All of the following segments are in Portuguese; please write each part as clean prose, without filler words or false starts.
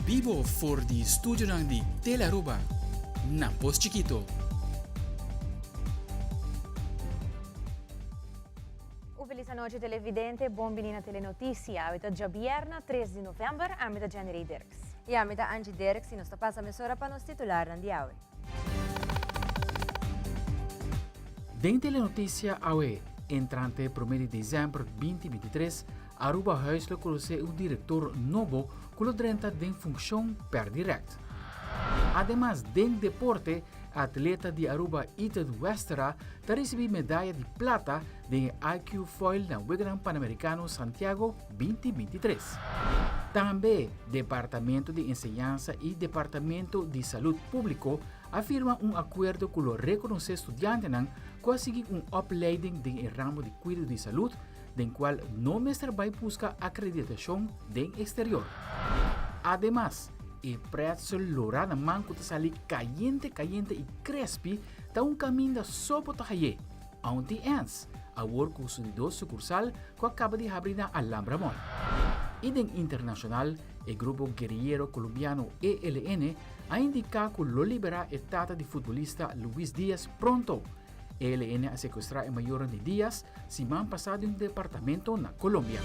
Vivo for di studio ng di Telaruba. Napos Chiquito. Feliz noite televidente, bom-vindo na Telenotisia. Avete già bierna, 3 de novembro, a metà January Dirks. E a metà Angie Dirks, e nós passa a mesura para nos titular na diawe. Den Telenotícia AUE, entrante 1 de dezembro 2023, Aruba Huiselijk conhece um diretor novo que entra em função per direct. Además, den deporte, atleta de Aruba Ethan Westera recebeu medalha de plata de IQ Foil na Wigan Pan-Americano Santiago 2023. Também, Departamento de Enseñanza e Departamento de Saúde Público afirmam acordo que o reconhece estudiante não conseguir opleiding de ramo de cuidado de saúde, den qual não mestre vai buscar acreditação do exterior. Además, o preço lorana manco te sali caliente e crespi ta caminho da sopo tahaye. Auntie Ans, a work com sucursal que acaba de abrir na Alhambra Mall. E den internacional, o grupo guerrillero colombiano ELN a indicado que lo libera a tata de futbolista Luis Díaz pronto. ELN a sequestrar a mayor de Díaz si man pasado un departamento na Colombia.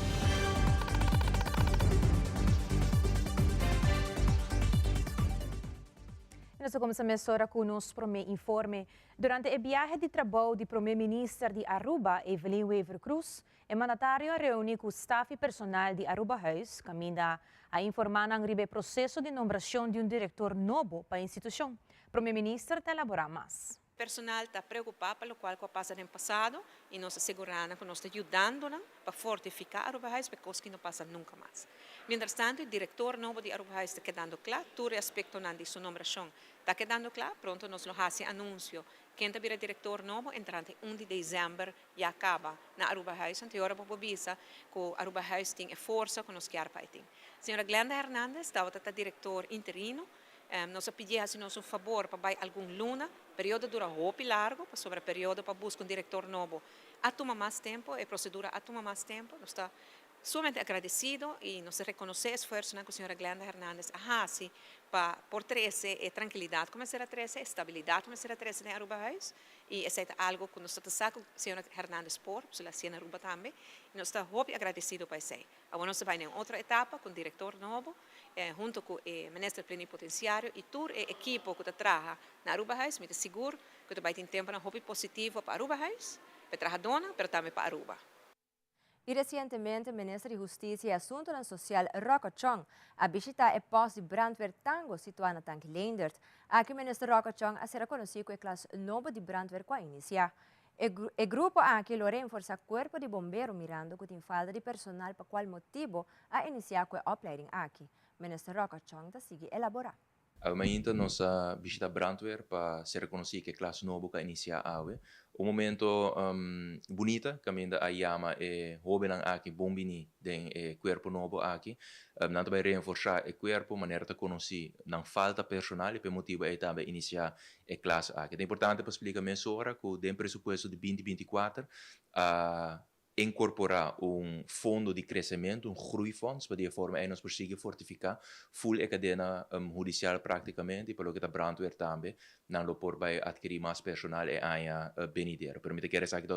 Nós começamos agora com o nosso primeiro informe. Durante a viagem de trabalho do primeiro-ministro de Aruba, Evelyn Weaver Cruz, o mandatário reuniu com o staff e personal de Aruba House, caminha a informar sobre o processo de nomeação de diretor novo para a instituição. O primeiro-ministro está elaborando mais. O personal está preocupado pelo qual passa no passado e nós asseguramos que nós estamos ajudando para fortificar Aruba House para coisas que não passam nunca mais. Mientras tanto, o diretor novo de Aruba House está quedando claro, todo o aspecto de sua nomeação está quedando claro. Pronto, nós fazemos anúncio. Quem está vir diretor novo, entrante 1 de dezembro, e acaba na Aruba House. Então, agora vou avisar que Aruba House tem a força que nós queremos. A senhora Glenda Hernandes estava diretor interino. Nós pedimos um favor para algum luna, período dura muito largo, sobre o período para buscar diretor novo. Toma mais tempo, a procedura toma mais tempo. Nós estamos sumamente agradecidos e nós reconhecemos o esforço que a senhora Glenda Hernandes faz para por trazer tranquilidade, como será trazer estabilidade, como será trazer na Aruba House. E isso é algo que nós estamos com a senhora Hernandes por, porque ela na Aruba também. E nós estamos muito agradecidos por isso. Agora nós vamos em outra etapa com o diretor novo, junto com o ministro plenipotenciário e todo o equipe que trabalha na Aruba House, me seguro que vai ter tempo muito positivo para Aruba House, para trabalhar dona, mas também para Aruba. E recentemente, o ministro de Justiça e Assuntos Social, Rocco Chong, a visitar o posto de brandweer Tango situado na Tanque Leendert. Aqui, o ministro Rocco Chong a ser reconhecido com a classe nova de brandweer que iniciar. O grupo aqui lo reforça o corpo de bombeiro mirando que tem falta de personal para qual motivo a iniciar com a opleiding aqui. O ministro Rocco Chong está seguindo elaborar. Aumenta nossa visita brandweer para ser reconhecido que a classe nova que iniciar awe. O momento bonita que ainda a chama é jovem aqui bombini den corpo novo aqui. Não vai reforçar o corpo maneira de conhecer não falta personal e por motivo é também iniciar a classe aqui. É importante para explicar mais agora que o presupuesto de 2024 incorporar fundo de crescimento, groeifonds, para de forma nós conseguir fortificar full a cadena judicial praticamente, e pelo que a brandweer também, não por vai adquirir mais personal e ainda benidero. Permite que essa aqui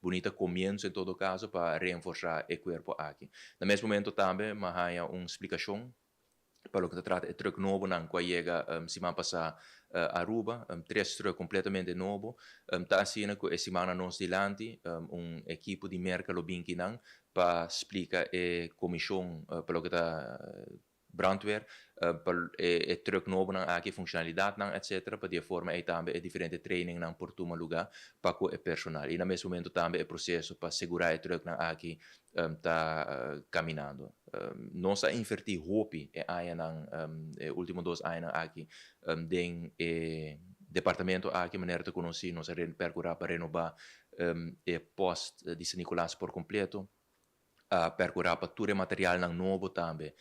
bonito começo em todo caso para reforçar o corpo aqui. No mesmo momento também, mas há uma explicação para o que se trata de truck novo não que chega semana passada Aruba, 3 truck completamente novo, está assim que semana nós dilante equipe de mercado binki não para explicar a comissão para o que está brandweer, para truck novo não aqui funcionalidade não etc para de forma e também diferente training não por toma lugar para o personal e no mesmo momento também o processo para segurar o truck não aqui está caminhando. Nós a invertir hopi e aí não último 2 anos aqui den departamento aqui maneira de conhecer nós percorrer para renovar o posto de San Nicolás por completo percorrer para todo o material não novo também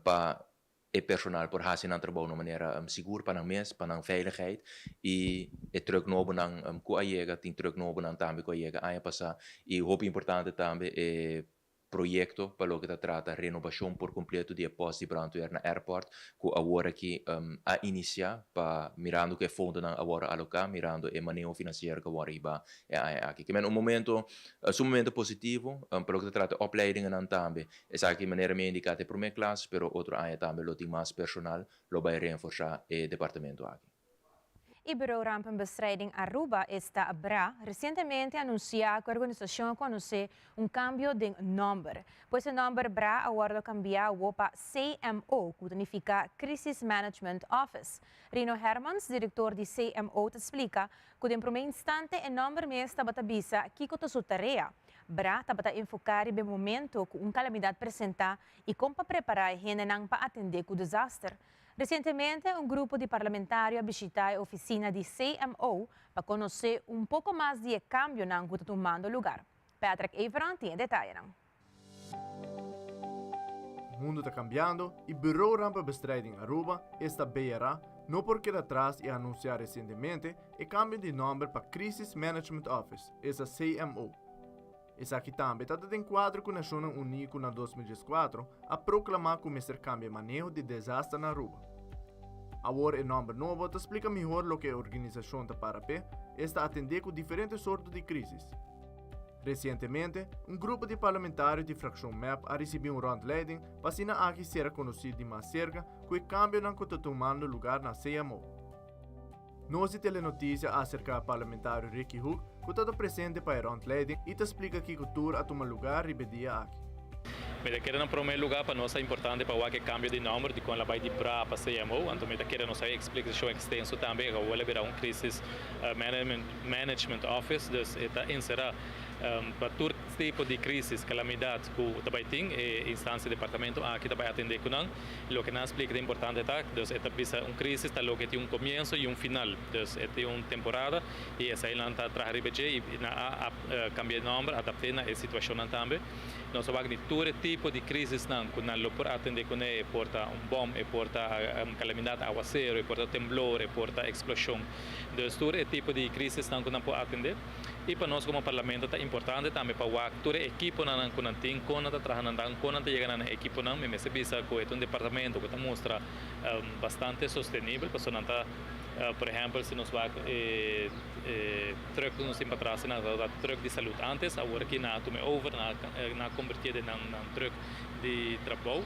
para o personal por fazer um trabalho de maneira segura para nós, para a veiligheid e o truck novo não que chega tem truck novo não também que chega aí passar e o importante também é proyecto para lo que trata renovación por completo de posti brandweer na airport, que agora que a iniciar para mirando que fundo na agora alocar, mirando o manejo financeiro que agora iba aqui. Que é um momento sumamente positivo, para lo que trata opleidingen dan também. É aqui maneira me indicada para minha classe, pero outro área também lo tem mais personal, lo vai reforçar o departamento aqui. O Bureau Rampenbestrijding Aruba está BRA recentemente anunciou que a organização conhece cambio de nome, pois o nome BRA agora cambiou para CMO, que significa Crisis Management Office. Rino Hermans, diretor de CMO, te explica que no primeiro instante o nome mesmo estava tabisa que a sua tarefa. BRA estava enfocar no momento que calamidade apresenta e como preparar a gente para atender o desastre. Recentemente, grupo de parlamentares visitou a oficina de CMO para conhecer pouco mais de cambio que está tomando lugar. Patrick Everon tem detalhes. O mundo está cambiando e o Bureau Rampenbestrijding Aruba está BRA não porque atrás e anunciar recentemente o cambio de nome para Crisis Management Office, essa CMO. Essa aqui também está de enquadro com a Nações Unidas na 2014 a proclamar que o cambio de manejo de desastre na Aruba. Agora, o nome novo te explica melhor o que a organização está para pé está atendendo com diferentes sortes de crises. Recentemente, grupo de parlamentares de fração MAP ha recebido rondleiding para se aqui ser conhecido de mais cerca que o cambio não está tomando lugar na CMO. Nós temos notícia acerca do parlamentário Ricky Hook, que está presente para a rondleiding e te explica que cultura a tomar lugar ribedia aqui. Me quero, em primeiro lugar, para nós é importante para o cambio de nome de quando vai de BRA para CMO. Então, me quero nos explicação extensa também, que vai virar Crisis Management Office, então, inserir para todo tipo de crises, calamidades que o também tem, a instância do departamento aqui também atender com nós. O que nós explica é importante, então, é crise que tem começo e final. Então, é uma temporada e essa aí está atrás e cambia de nome, adaptando a situação também. Nós vamos todo tipo de crises que nós podemos atender com ele, porta bom, porta calamidade aguaceiro, porta temblor, porta explosão. Então, todo tipo de crises que nós podemos atender. E para nós como parlamento é importante também para o todo equipo que nós temos, quando nós trabalhamos, quando nós chegamos na equipo, me percebe que é um departamento que mostra bastante sustentável, porque nós por exemplo, se nós vamos truck que nós temos para trás, truck de saúde antes, agora que nós tomamos over, nós convertimos em truck de trabalho.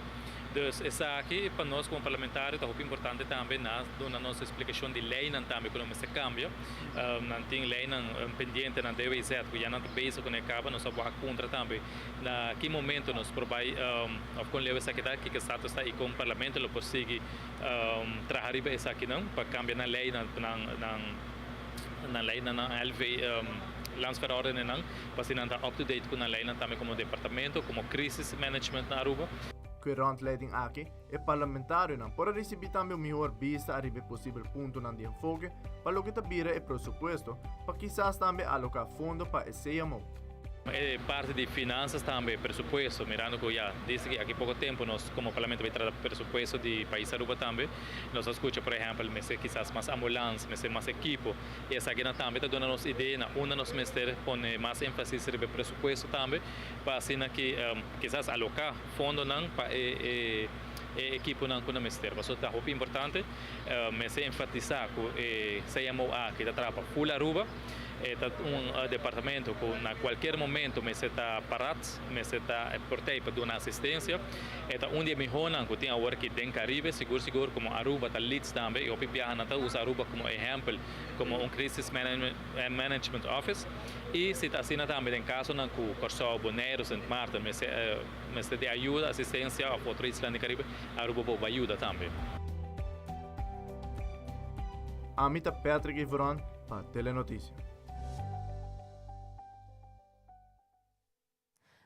Então, essa aqui, para nós como parlamentares, é muito importante também na nossa explicação de lei também, quando se cambia. Não tem lei pendente na DWZ, que já não tem base com a caba, nós vamos contra também. Na que momento nós provamos, com lei essa aqui, que o status está e com o parlamento, ele consegue trabalhar essa aqui não, para cambiar na lei, na lei, na LV, landsverordening não, para se não estar up to date com a lei também como departamento, como crisis management na Aruba. Que a rondleiding aqui é parlamentário não para receber também o melhor vista a possível ponto de enfoque para o que vira o pressuposto para quizás também alocar fundo para o CMO. É parte de finanças também, pressuposto, mirando que já desde que há pouco tempo nós como parlamento vai tratar pressuposto de país Aruba também, nós escuta, por exemplo, quizás mais ambulância, mais equipo, e essa aqui também está dando nos ideia, uma nos ministério põe mais ênfase sobre pressuposto também, para assim que quizás alocar fundo não para equipo não com o ministério, mas é muito importante, mas enfatizar que CMO que está para full Aruba. É departamento que a qualquer momento me está parado, me está portei para dar assistência. É onde me honam que tem agora que tem Caribe, seguro como Aruba está leads também. Eu viajo na usa Aruba como exemplo, como crisis management office. E se está assim também em caso na que o Corso Bonaire, Saint Martin, me está de ajuda, assistência a outra isla do Caribe, Aruba vai ajuda também. Amita Patrick Ivron para Telenotícia.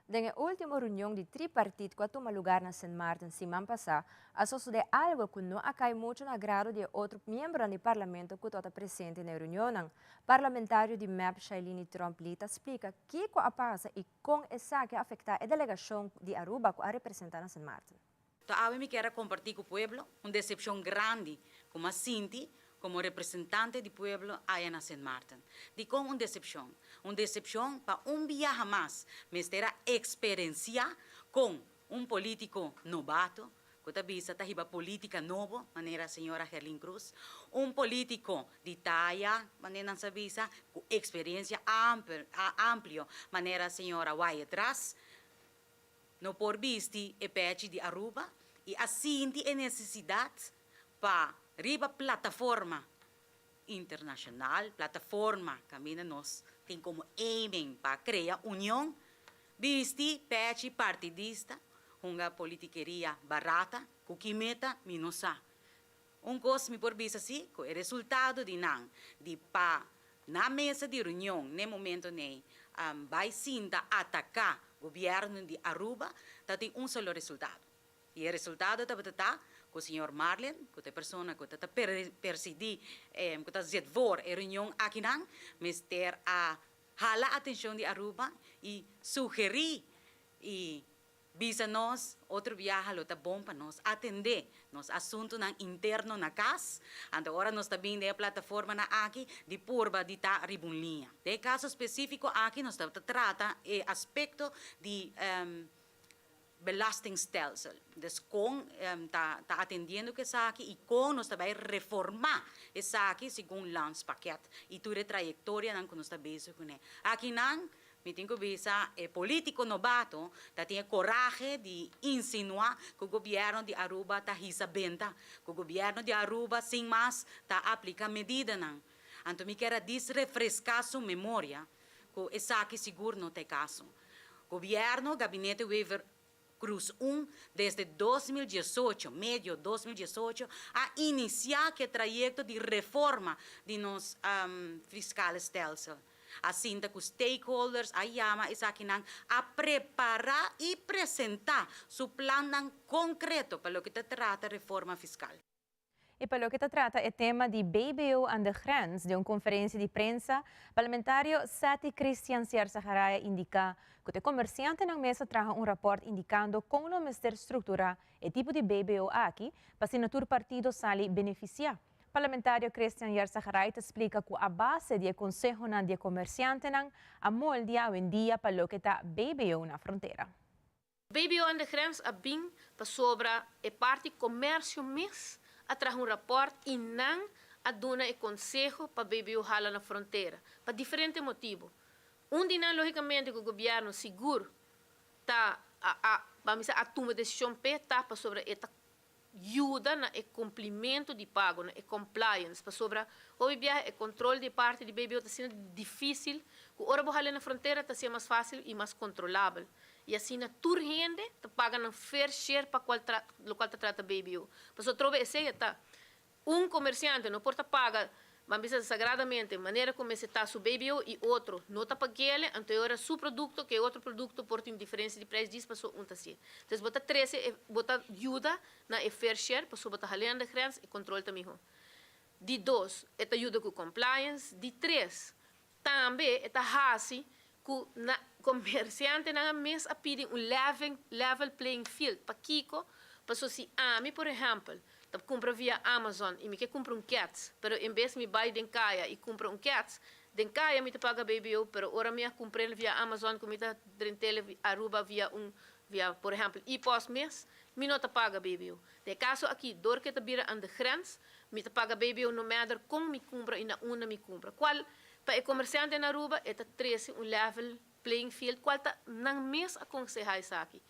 Na última reunião de tripartite que tomou lugar na St. Martin semana passada, a de algo que não acai muito no agrado de outro membro do parlamento que está presente na reunião. Parlamentário de MAP, Shailene Tromplita, explica que passa e como essa que afeta a delegação de Aruba que a representa na St. Martin. Eu me quero compartilhar com o povo uma decepção grande, como a Cinti, como representante do povo aí na St. Martin. De como uma decepção para viaje mais, mas terá experiência com político novato, que bisa tahiba política novo, maneira a senhora Herlin Cruz, político de talla, maneira sa bisa, com experiência amplo, maneira a senhora vai atrás, no por visti e pece de Aruba, e assim é necessidade para riba plataforma internacional, plataforma que nós tem como aiming para criar união, visti pece partidista, uma politiqueria barata, que meta minosa. Coisa me por vista assim, que é resultado de na mesa de reunião, no momento vai sinta atacar o governo de Aruba, tem só resultado. E o resultado está com o senhor Marlen, com a pessoa que está persidir, que está zetvor a reunião aqui, mas ter a hala atenção de Aruba e sugerir e bisa nós, outro viaje, está bom para nós atender nos assuntos internos na casa. Agora nós também temos a plataforma aqui de purba de ribunlinha. De caso específico aqui, nós trata o aspecto de belastingstelsel. Dus está atendendo que essa aqui e com nós também reformar essa aqui segundo landspakket e toda a trajetória que nós estamos bezig com. Aqui não me tenho que pensar, é político novato, que tem coragem de insinuar que o governo de Aruba está recebendo, que o governo de Aruba, sem mais, está aplicando medidas. Então, me quero refrescar sua memória, que essa aqui seguro não tem caso. O governo, gabinete Wever Cruz 1, desde 2018, meio 2018, a iniciar que trajeto de reforma de nos fiscais stelsel. Assim, que os stakeholders, a IAMA, a preparar e apresentar seu plano concreto para o que trata a reforma fiscal. E para o que trata o tema de BBO aan de grens, de uma conferência de prensa, parlamentário Sati Christian Sierzaharaya indica que o comerciante na mesa traga rapport indicando como o Ministério estrutura o tipo de BBO aqui para assinatura partido sali beneficiar. Parlamentário Christian Sierzaharaya explica que a base do Conselho de Comerciante a moldia hoje em dia para o que está BBO na fronteira. BBO aan de grens a bem para sobre a parte comércio mês a trazer rapport e não a dona e conselho para BBO hala na fronteira, para diferentes motivos. Dinan, logicamente, que o governo seguro está a tomar decisão para sobre esta ajuda no cumprimento de pago, no compliance, para sobre o controle de parte de BBO está sendo difícil, que o hora hala na fronteira está sendo mais fácil e mais controlável. E assim, a tua renda te paga um fair share para o qual te trata BBO. Mas outra vez, comerciante não pode pagar, mas sagradamente, maneira como se está o BBO e outro não está pagando, então agora seu produto, que outro produto, porta uma diferença de preço, diz para um assim. Então, bota 13, bota ajuda na fair share, para bota halendo de grens e controle também. De 2, esta ajuda com compliance. De 3, também esta hasi que na comerciante na mês a pedir level playing field para Kiko, para se mim, por exemplo, eu compro via Amazon e me quer comprar cats, pero em vez de me buy den kaya e comprar cats, den kaya me te paga BBO, pero ora me comprei via Amazon como me te drentele Aruba via por exemplo, e-post mês, me não te paga BBO. De caso aqui, dor que te bira aan de grens, me te paga BBO no matter como me compra e na una me compra. Qual para o comerciante na Aruba é 13 level playing field, qual está nang mês aconselhar isso aqui.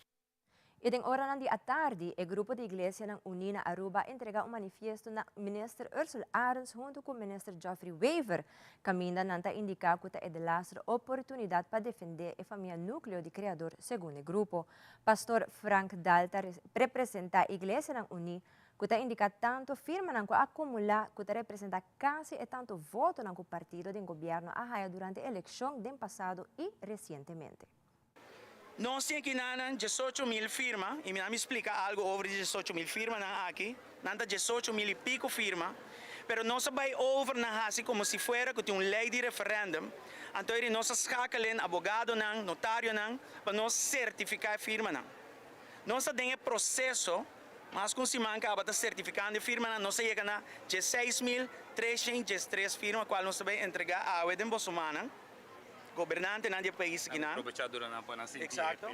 E den hora de à tarde, o grupo de igreja na Unina Aruba entrega manifesto na minister Ursula Arens junto com o minister Geoffrey Wever, caminda nanta indicar que é de lastra oportunidade para defender a família núcleo de criador, segundo o grupo. Pastor Frank Dalta representa a igreja na Uni, que indica tanto firma que acumula, que representa quase e tanto voto no partido do governo a durante a eleição do passado e recentemente. Nós temos aqui 18.000 firmas, e me explica algo sobre 18.000 firmas aqui, 18.000 e pico firmas, mas nós vamos over na assim como se fosse que tem lei de referendum, então nós escalamos abogado, notário, para nós certificar a firma. Nós temos processo, mas com se manca para certificar a firma, nós chegamos a 16.303 firmas, qual nós vamos entregar a Wedem Bosumana, governante do país aqui. Aprovechado na Exato.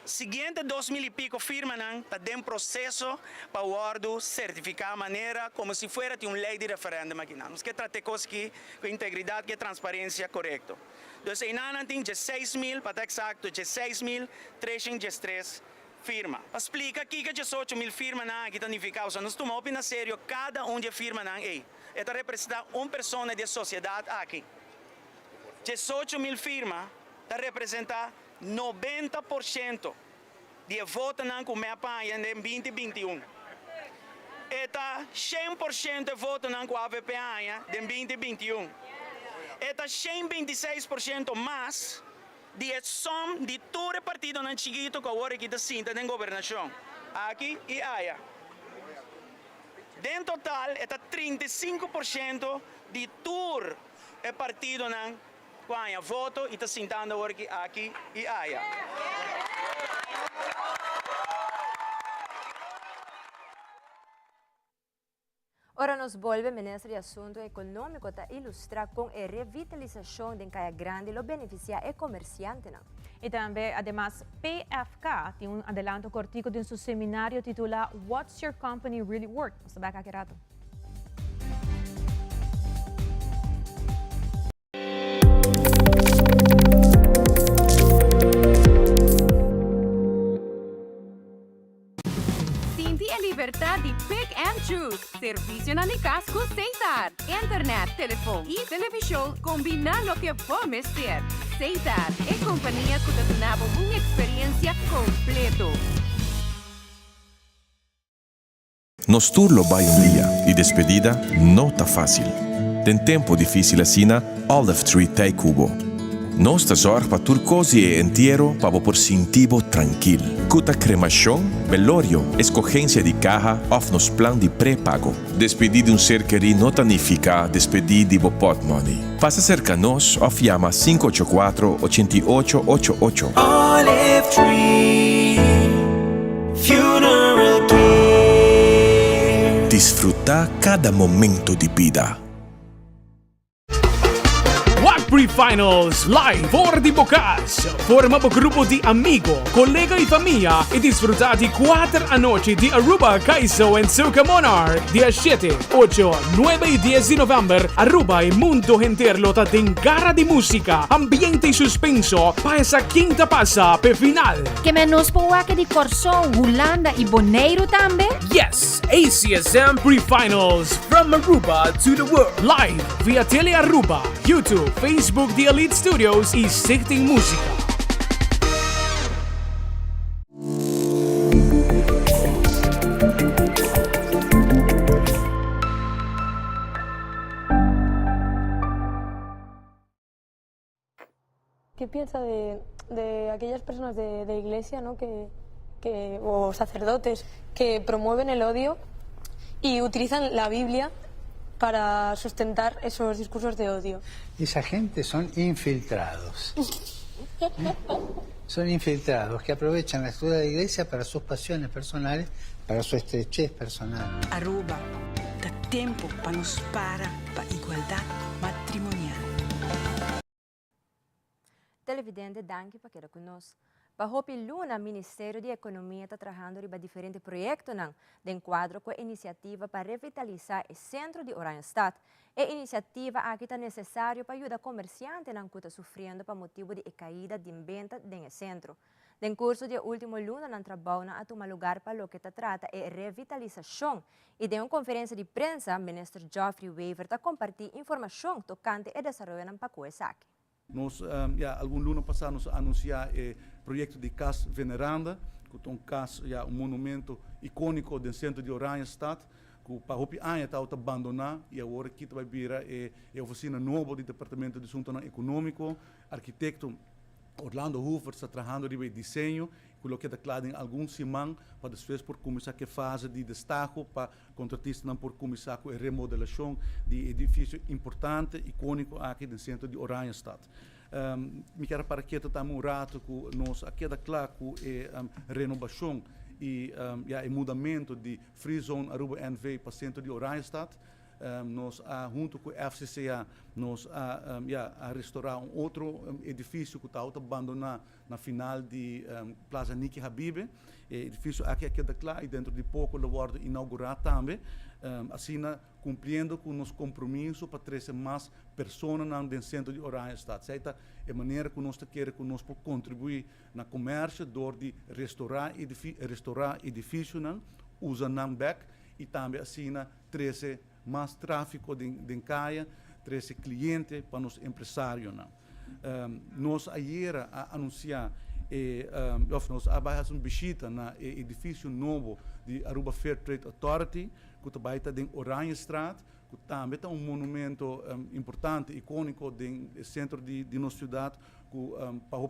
Seguinte 2000 y pico firmas está en proceso para guardar certificar maneira como si fuera de lei de referéndum aqui. Nós que tratar coisas com integridade e transparência correto. Então, aí nós temos 16.000, para estar exato, 16.303 firmas. Explica aqui que 18.000 firmas que estão unificadas. Nós tomamos na sério cada de firma aí. Esta representa uma pessoa de sociedade aqui. 18.000 firmas está representa 90% de votos que me apanham em 2021. Eta 100% de votos que a AVP apanha em 2021. Eta 126% mais de som de todo o partido chiquito que agora está sinta em governação. Aqui e aí. Em total, eta 35% de todo o partido ganha voto e está sentando aqui e aí. Ora nos volve ministro de Assunto Econômico para ilustrar com a revitalização de Caia Grande lo beneficia e comerciante. E também, además, PFK tem adelanto cortico de seu seminário titulado What's Your Company Really Worth? Vamos saber aqui rato. Libertad de pick and choose. Servicio na Nicas com Cesar. Internet, telefone e televisão combinam lo que vamos ter. Cesar é companhia que te dá uma experiência completa. Nos turlo vai dia e despedida não tá fácil. Tem tempo difícil assina Olive Tree Tei Cubo. Nós te zorg para turcosi e entierro para por sintivo tranquilo. Cuta cremação, velorio, escogencia de caja of nos plan de pré-pago. Despedir de ser querido não significa despedir de pot money. Faça cerca nos of llama 584-8888. Olive Tree Funeral Care. Disfruta cada momento de vida. Pre-finals live for di Bocas. Forma un gruppo di amigo, collega e famiglia e disfruttati 4 notti di Aruba, Kaiso e Suka Monarch. 17, 8, 9 e 10 di novembre. Aruba e mundo entero ta den gara di musica, ambiente e suspenso pa essa quinta passa per final. Che menos puake di Corsão, Holanda e Bonaire tambe? Yes, ACSM Pre-finals from Aruba to the world. Live via Tele Aruba, YouTube, Facebook de Elite Studios e Stichting Música. ¿Qué piensa de aquellas personas de iglesia, ¿no? O sacerdotes que promueven el odio y utilizan la Biblia para sustentar esos discursos de odio? Esa gente son infiltrados. Son infiltrados que aprovechan la estructura de la iglesia para sus pasiones personales, para su estrechez personal. Aruba dá tempo para nos para igualdade matrimonial. Televidente, danke para quedar conosco. Bajo Luna, Ministério de Economia está trabalhando em diferentes projetos de enquadro com a iniciativa para revitalizar o centro de Oranjestad. A iniciativa aqui está necessária para ajudar comerciantes que estão sofrendo por motivo de caída de venda no centro. No curso de último luna, não trabalham a tomar lugar para o que trata é revitalização. E de uma conferência de prensa, o ministro Geoffrey Wever está compartilhando informação tocante ao desenvolvimento para Coesac. Nós, algum luna passado, nós anunciamos o projeto de Casa Veneranda, que é um monumento icônico do centro de Oranjestad, que para o ano está abandonado e agora aqui vai vir a oficina nova do Departamento de Assuntos Econômicos, arquiteto Orlando Hoover está trabalhando em desenho, que está claro em alguns semanas, para depois por começar a fase de destaque para contratistas por começar com a remodelação de edifício importante, icônico aqui no centro de Oranjestad. Me quero para que também rato que nós aqui está claro que a renovação e o mudamento de Free Zone Aruba NV para o centro de Oranjestad. nós junto com a FCCA, nós a restaurar outro edifício que está abandonado na final de Plaza Niki Habibe. Edifício aqui da Clá, e dentro de pouco ele vai inaugurar também. Assim, cumprindo com o nosso compromisso para trazer mais pessoas no centro de Oranjestad. Essa é a maneira que nós queremos contribuir no comércio, de restaurar edifício, usando back, e também assim trazer mais tráfego de caia, trazer clientes para os empresários. Nós ayer anunciamos nós abrimos uma visita no edifício novo de Aruba Fair Trade Authority, que está em Oranjestad, que também é monumento importante, icônico do centro de nossa cidade, que para o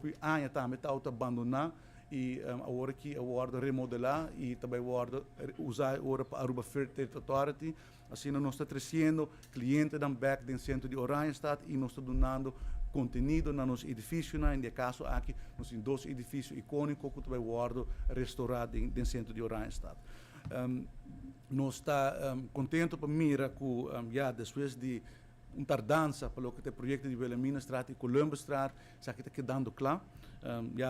também está abandonado, e agora que vai remodelar e também vai usar agora para Aruba Fair Trade Authority. Assim, nós estamos trazendo clientes do centro de Oranjestad e nós estamos dando conteúdo no nosso edifício, no caso aqui, nós temos 2 edifícios icônicos que também vão restaurar no centro de Oranjestad. Nós estamos contentes para mirar que, depois de uma tardança para o projeto de Wilhelmina Straat e Colombo Straat, está quedando claro.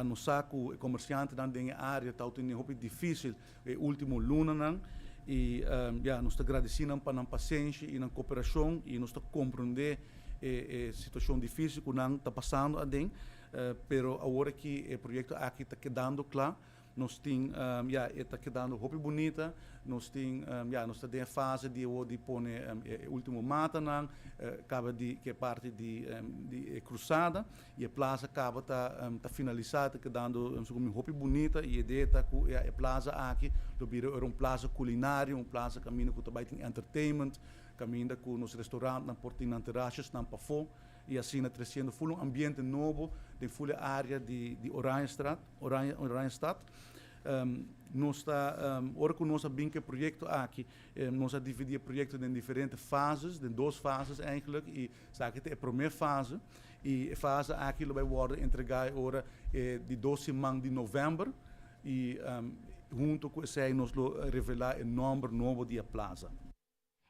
Nós sabemos que o comerciante na área está tendo um difícil no último luna, e nós estamos agradecendo pela paciência e na cooperação, e nós estamos compreendendo situação difícil que não está passando pero agora que o projeto aqui está quedando claro, nós temos está quedando roupa bonita, nós temos nós está em fase de pôr o último mata acaba de que é parte de cruzada, e a plaza acaba está finalizada, quedando roupa bonita, e a ideia está que a plaza aqui era uma plaza culinária, uma plaza caminho que também tem entertainment, caminho com nos restaurantes, na portinha, na terraças, na pafô, e assim trazendo um ambiente novo, de full área de Oranjestad. Nós está, agora que nós abrimos o projeto aqui, nós dividimos o projeto em diferentes fases, em 2 fases eigenlijk, e sabe que é a primeira fase, e a fase aqui vai ser entregada agora de 12 de novembro, e junto com isso nós revelar o nome novo da plaza.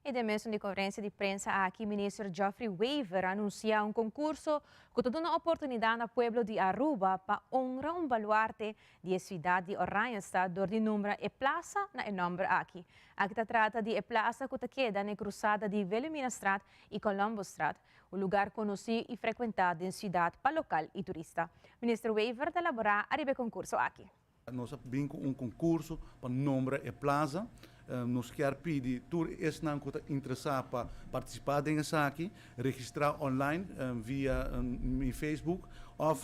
E da mesma de conferência de prensa aqui, o ministro Geoffrey Weaver anuncia um concurso que dá uma oportunidade ao povo de Aruba para honrar um baluarte da cidade de Oranjestad, door de número e plaza na nome aqui. Aqui se trata de a plaza que queda na cruzada de Wilhelmina Straat e Colombo Straat, um lugar conhecido e frequentado na cidade para local e turista. O ministro Weaver elaborar o concurso aqui. Nós abrimos um concurso para nome e plaza. Nós queremos pedir todos os que estão interessados para participar dessa aqui, registrar online via Facebook ou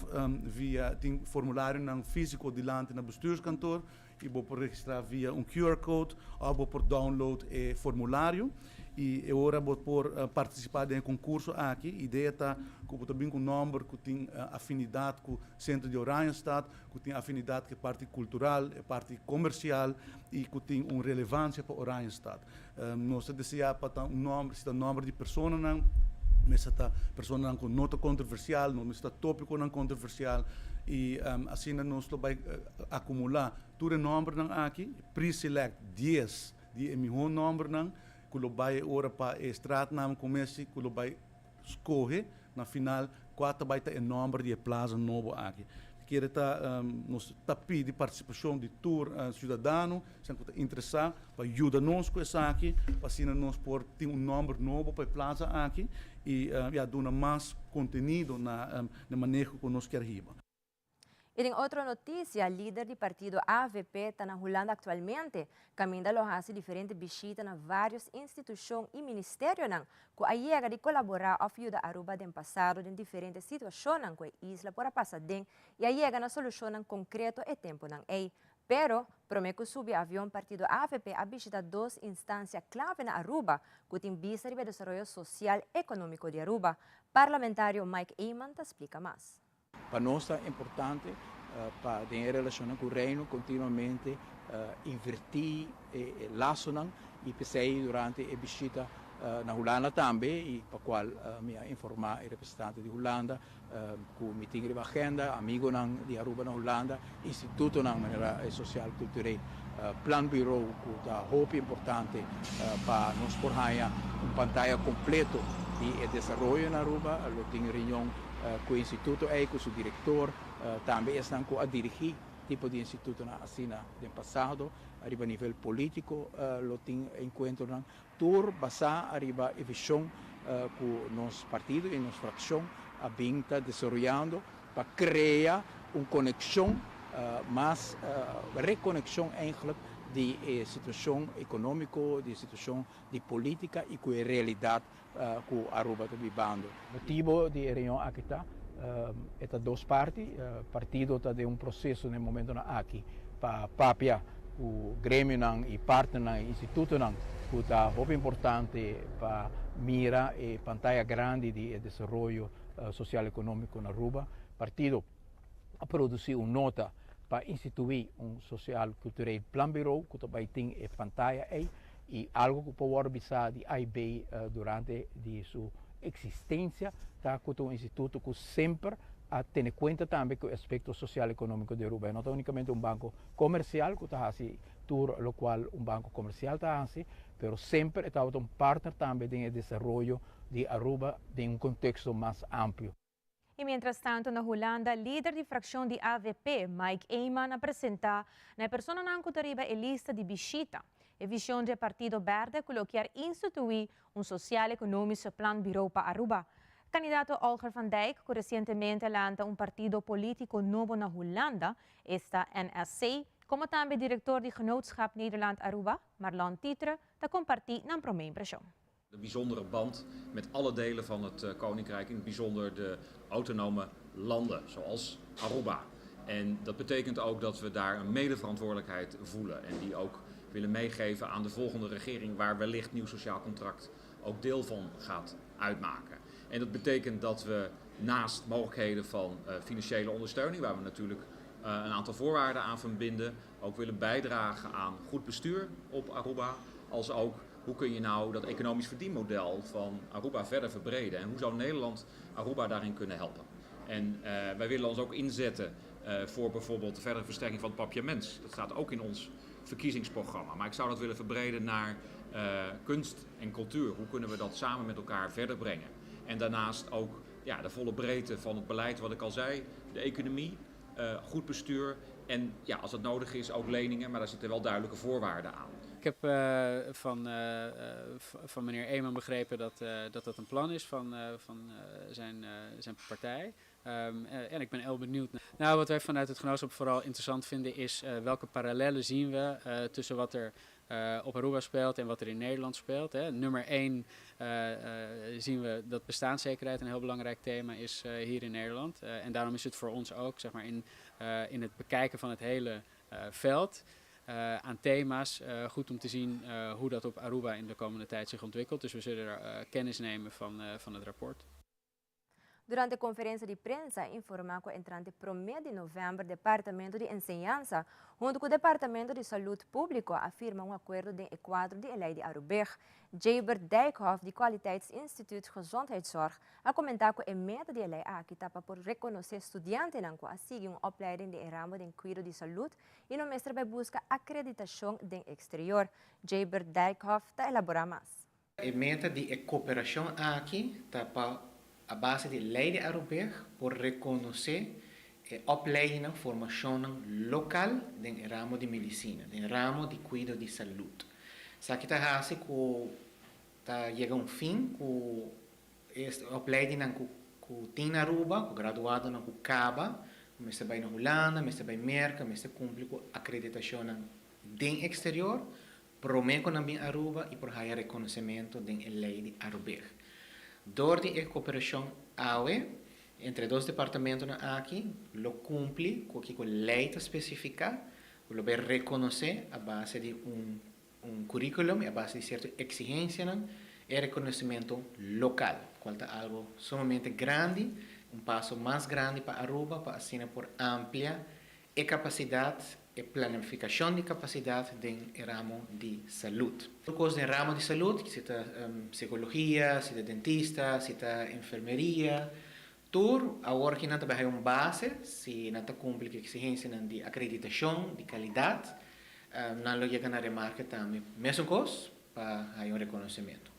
via formulário físico diante no bestuurskantoor. E vou registrar via um QR Code ou vou por download o formulário. E agora vou por participar do concurso aqui. A ideia está que também com um número que tem afinidade com o centro de Oranjestad, que tem afinidade com a parte cultural, a parte comercial e que tem uma relevância para Oranjestad. Nós desejamos para um número de pessoas, mas esta pessoa com nota controversial, não está tópico não controversial, e assim nós vamos acumular todo o número aqui, pre-select 10 de melhor número, que vai ora para a estrada na começo, que vai escolher na final 4 vai ter o número de plaza novo aqui. Quero nos pedir participação de todo cidadão, se interessar para ajudar nós com isso aqui, para assim nós por ter um número novo para a plaza aqui e dar mais conteúdo na manejo que nós queremos. E em outra notícia, o líder do partido AVP está na Holanda atualmente, caminhando a diferentes visitas a várias instituições e ministérios que ayuda de colaborar a ajudar Aruba no passado em diferentes situações com a isla por passar e ayuda na solução concreta e tempo Pero, promete que subir avião partido AVP a visitar 2 instâncias clave na Aruba, que tem vista o desenvolvimento social e econômico de Aruba. Parlamentário Mike Eyman explica mais. Para nós é importante, para em relação com o reino, continuamente invertir laços e pensei durante a visita na Holanda também, e para qual me informar o representante de Holanda, com o meeting de agenda, amigo de Aruba na Holanda, instituto na maneira social cultural, plan bureau que é muito importante para nós por aí pantalla completo de desenvolvimento na Aruba, lo tem reunião com o instituto com o seu diretor, também estão a dirigir tipo de instituto na Assina do passado, arriba a nível político, lo tem encontro na tour basar arriba a visão que nosso partido e nossa fração a bem está desenvolvendo para criar uma conexão, mas reconexão eigenlijk de situação econômica, de situação de política e com a realidade que Aruba está vivendo. O motivo de reunião aqui está é duas partes. O partido está de processo no momento aqui para papia o grêmio e parte do instituto que está muito importante para mirar a pantalla grande de desenvolvimento social e econômico na Aruba. O partido a produzir uma nota para instituir social cultural plan bureau que também tem a pantalla e algo que pode visar de AIB durante sua existência, tá, com um instituto que sempre a ter conta também com o aspecto social e econômico de Aruba. Não é unicamente banco comercial que está assim, tour lo qual banco comercial está assim, mas sempre está partner também no desenvolvimento de Aruba em contexto mais amplo. E mientras tanto, na Holanda, líder de fração de AVP, Mike Eyman, apresenta na persona na Cutariba a lista de Bichita. A visão do Partido Verde colocar instituir social econômico plan bureau para Aruba. Candidato Olger van Dijk, que recentemente lança partido político novo na Holanda, esta NSC, como também diretor de Genootschap Nederland Aruba, Marlon Tietre, te compartir na prome impressão. De bijzondere band met alle delen van het Koninkrijk, in het bijzonder de autonome landen, zoals Aruba. En dat betekent ook dat we daar een medeverantwoordelijkheid voelen en die ook willen meegeven aan de volgende regering, waar wellicht nieuw sociaal contract ook deel van gaat uitmaken. En dat betekent dat we naast mogelijkheden van financiële ondersteuning, waar we natuurlijk een aantal voorwaarden aan verbinden, ook willen bijdragen aan goed bestuur op Aruba, als ook hoe kun je nou dat economisch verdienmodel van Aruba verder verbreden en hoe zou Nederland Aruba daarin kunnen helpen. En wij willen ons ook inzetten voor bijvoorbeeld de verdere versterking van het papiaments. Dat staat ook in ons verkiezingsprogramma. Maar ik zou dat willen verbreden naar kunst en cultuur. Hoe kunnen we dat samen met elkaar verder brengen? En daarnaast ook de volle breedte van het beleid, wat ik al zei, de economie, goed bestuur en als het nodig is ook leningen, maar daar zitten wel duidelijke voorwaarden aan. Ik heb van meneer Eyman begrepen dat een plan is van zijn partij. En ik ben heel benieuwd. Nou, wat wij vanuit het genootschap vooral interessant vinden is welke parallellen zien we tussen wat er op Aruba speelt en wat er in Nederland speelt. Hè. Nummer 1 zien we dat bestaanszekerheid een heel belangrijk thema is hier in Nederland. En daarom is het voor ons ook zeg maar, in het bekijken van het hele veld aan thema's goed om te zien hoe dat op Aruba in de komende tijd zich ontwikkelt. Dus we zullen er kennis nemen van het rapport. Durante a conferência de prensa, informou que entrante 1 de novembro, o Departamento de Enseñanza, junto com o Departamento de Saúde Pública, afirma acordo de quadro de lei de Arubeg. Jaber Dijkhoff, de Kwaliteitsinstituut Gezondheidszorg, a comentar que a meta de lei aqui está para reconhecer estudantes que a seguir uma opleiding de ramo de cuidado de saúde e no mestre vai buscar acreditação do exterior. Jaber Dijkhoff está elaborar mais. A meta de cooperação aqui está para a base de lei de Arubeg por reconhecer opleidingen, formação local no ramo de medicina, no ramo de cuidado de saúde. Se aqui está assim que chega fim com esta opleiding que tem na Aruba, que graduado na acaba, mas vai na Holanda, mas vai merca, mas cumpre com acreditação do exterior, promete também Aruba e por aí reconhecimento da lei de Arubeg. Door die cooperação AUE entre dois departamentos aqui, lo cumpre com a lei específica, lo vai reconhecer a base de currículum, a base de certa exigência e reconhecimento local, qual é algo sumamente grande, passo mais grande para Aruba, para assim por amplia e capacidade e planificação de capacidade em ramo de saúde. Em ramo de saúde, se psicologia, se dentista, se enfermeria, tudo agora que não tem uma base, se não cumpre a exigência de acreditação, de qualidade, não lo chega na remarca também, mesmo coisa, para um reconhecimento.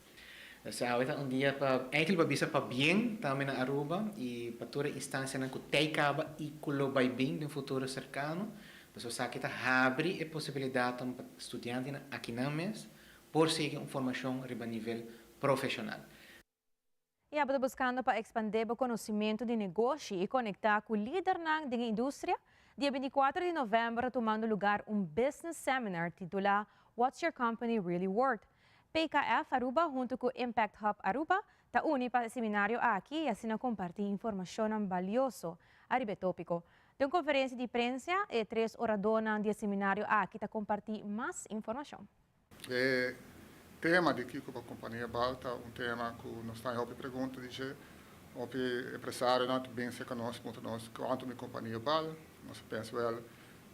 Então, um dia eigenlijk bisa para bem também na Aruba e para toda instância que tem caba e colo vai bem no futuro cercano. Pessoas que abre a possibilidade para estudantes aqui na MES por seguir uma formação a nível profissional. E estamos buscando para expandir o conhecimento de negócio e conectar com o líder da indústria. Dia 24 de novembro, tomando lugar business seminar titulado What's Your Company Really Worth? PKF Aruba junto com Impact Hub Aruba está unindo para o seminário aqui e assim compartir informação valiosa a nível tópico. De uma conferência de imprensa e 3 oradores do seminário aqui está compartilhando mais informação. O tema de Kiko para a companhia Balta tema que nós estamos perguntando de o empresário não bem se conosco quanto a companhia Balta, nós pensamos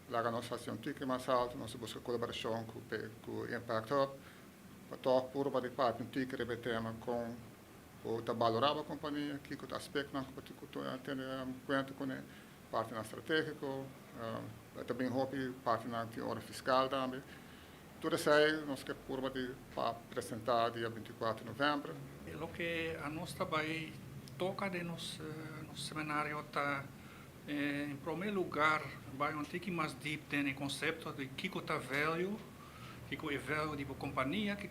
lá nós fazemos tique mais alto, nós buscamos colaboração com o Impact Hub. Para puro para parte um tique de tema com o trabalho da companhia, que o aspecto não que tem conta com a parte na estratégica, também hobby parte na hora fiscal também. Tudo isso aí nós que puro para apresentar dia 24 de novembro. O que a nós vai tocar de nosso seminário está em primeiro lugar vai um tique mais deep no conceito de que está velho. Que é valor de companhia, que é